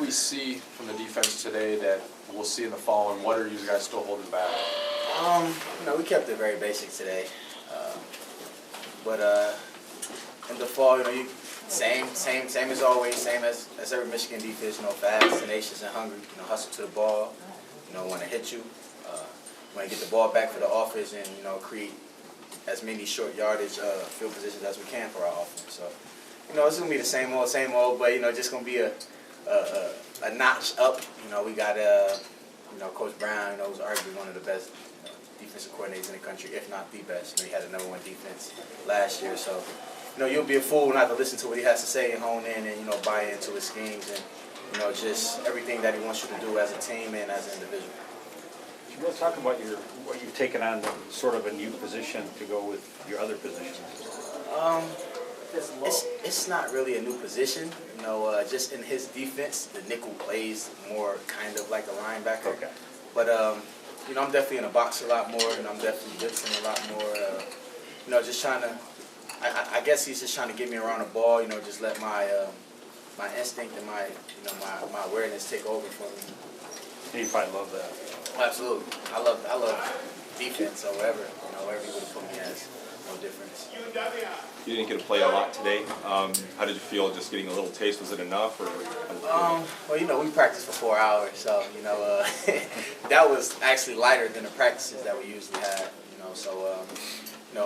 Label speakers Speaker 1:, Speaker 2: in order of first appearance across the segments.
Speaker 1: we see from the defense today that we'll see in the fall, and what are you guys still holding back?
Speaker 2: We kept it very basic today, but in the fall, same as always, same as every Michigan defense. Fast, tenacious, and hungry. Hustle to the ball. Want to hit you. Want to get the ball back for the offense, and create as many short yardage field positions as we can for our offense. So, it's gonna be the same old, but just gonna be a notch up. We got Coach Brown, who's arguably one of the best defensive coordinators in the country, if not the best. He had the #1 defense last year, so you'll be a fool not to listen to what he has to say and hone in and buy into his schemes and just everything that he wants you to do as a team and as an individual.
Speaker 3: You want to talk about what you've taken on, sort of a new position to go with your other positions?
Speaker 2: It's not really a new position. Just in his defense, the nickel plays more kind of like a linebacker.
Speaker 3: Okay.
Speaker 2: But I'm definitely in the box a lot more, and I'm definitely blitzing a lot more. Just trying to. I guess he's just trying to get me around the ball. Just let my my instinct and my my awareness take over for me.
Speaker 3: And you probably love that.
Speaker 2: Absolutely. I love defense, so wherever you would put me as, no difference.
Speaker 4: You didn't get to play a lot today. How did you feel just getting a little taste? Was it enough? Or
Speaker 2: well, we practiced for 4 hours, so, that was actually lighter than the practices that we usually have, so,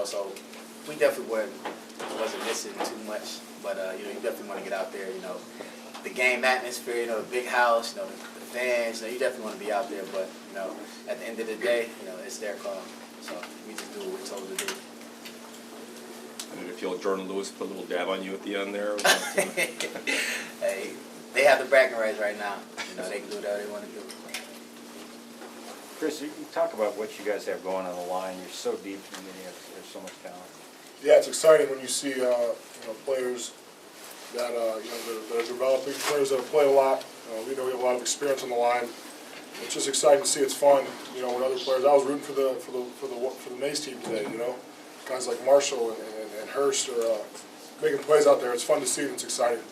Speaker 2: so we definitely wasn't missing too much, but, you definitely want to get out there, the game atmosphere, the big house, the fans, you definitely want to be out there, but, at the end of the day, it's their call, so we just do what we're told to do.
Speaker 4: Did it feel like Jordan Lewis put a little dab on you at the end there?
Speaker 2: Hey, they have the bragging rights right now. They can do whatever they want to do.
Speaker 3: Chris, you talk about what you guys have going on the line. You're so deep, and there's so much talent.
Speaker 5: Yeah, it's exciting when you see players that that are developing, players that play a lot. We have a lot of experience on the line. It's just exciting to see. It's fun, when other players. I was rooting for the Mays team today. Guys like Marshall and Hurst are making plays out there. It's fun to see, and it's exciting.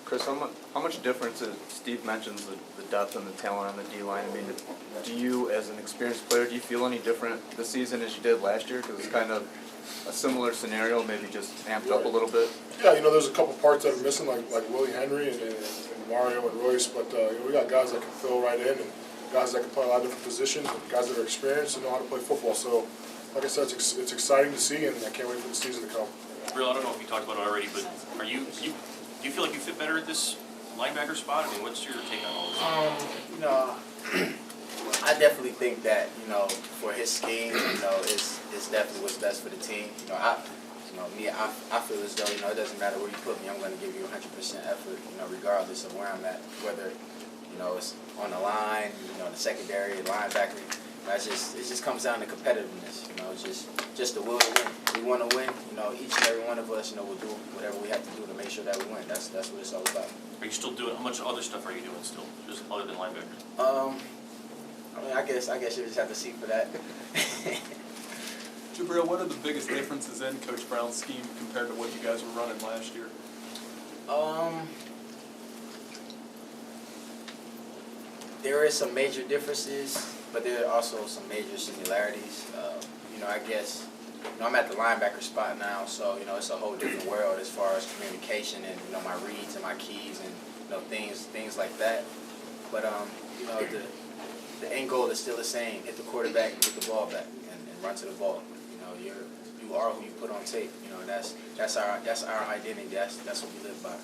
Speaker 6: Chris, how much difference is, Steve mentions the depth and the talent on the D-line. I mean, do you, as an experienced player, do you feel any different this season as you did last year? Because it's kind of a similar scenario, maybe just amped up a little bit.
Speaker 5: Yeah, there's a couple parts that are missing, like Willie Henry and Mario and Royce, but we got guys that can fill right in, and guys that can play a lot of different positions, and guys that are experienced and know how to play football. So, like I said, it's exciting to see, and I can't wait for the season to come.
Speaker 7: Real, I don't know if you talked about it already, but do you feel like you fit better at this linebacker spot? I mean, what's your take on all this?
Speaker 2: I definitely think that for his scheme, it's definitely what's best for the team. I feel as though it doesn't matter where you put me, I'm going to give you 100% effort, regardless of where I'm at, whether it's on the line, the secondary, linebacker. It just comes down to competitiveness. It's just the will to win. We want to win. Each and every one of us, we'll do whatever we have to do to make sure that we win. That's what it's all about.
Speaker 7: Are you still doing? How much other stuff are you doing still, just other than linebacker?
Speaker 2: I guess you just have to see for that.
Speaker 8: Jabril, what are the biggest differences in Coach Brown's scheme compared to what you guys were running last year?
Speaker 2: There is some major differences, but there are also some major similarities. I guess I'm at the linebacker spot now, so it's a whole different world as far as communication and my reads and my keys and things like that. But the end goal is still the same: hit the quarterback and get the ball back and run to the ball. You are who you put on tape. That's our identity. That's what we live by.